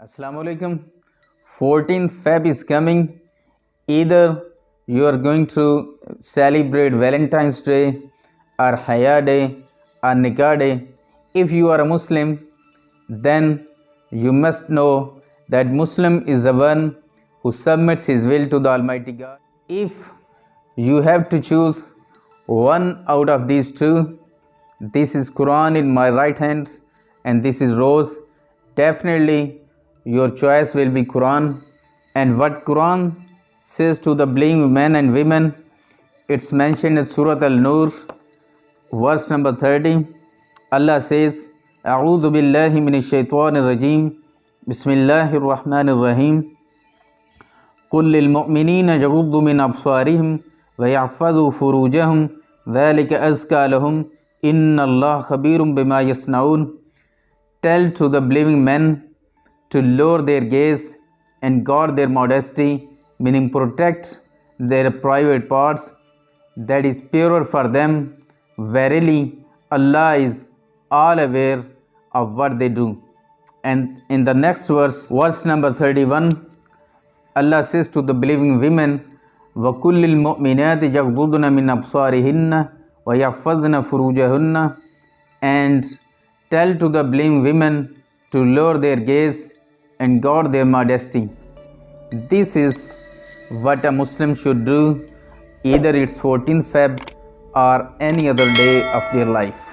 Assalamu alaikum. 14th Feb is coming. Either you are going to celebrate Valentine's Day or Haya Day or Nikah Day. If you are a Muslim, then you must know that Muslim is the one who submits his will to the Almighty God. If you have to choose one out of these two, this is Quran in my right hand and this is rose, definitely your choice will be Quran. And what Quran says to the believing men and women, it's mentioned in Surah Al-Nur, verse number 30. Allah says, A'udhu billahi minash shaitanir rajim, Bismillahir Rahmanir Rahim. قل للمؤمنين يغضوا من أبصارهم ويحفظوا فروجهم ذلك أزكى لهم إن الله خبير بما يصنعون. Tell to the believing men to lower their gaze and guard their modesty, meaning protect their private parts, that is purer for them. Verily, Allah is all aware of what they do. And in the next verse number 31, Allah says to the believing women, وَكُلِّ الْمُؤْمِنَاتِ يَغْضُضْنَ مِنْ أَبْصَارِهِنَّ وَيَحْفَظْنَ فُرُوجَهُنَّ. And tell to the believing women to lower their gaze and guard their modesty. This is what a Muslim should do, either it's 14th Feb or any other day of their life.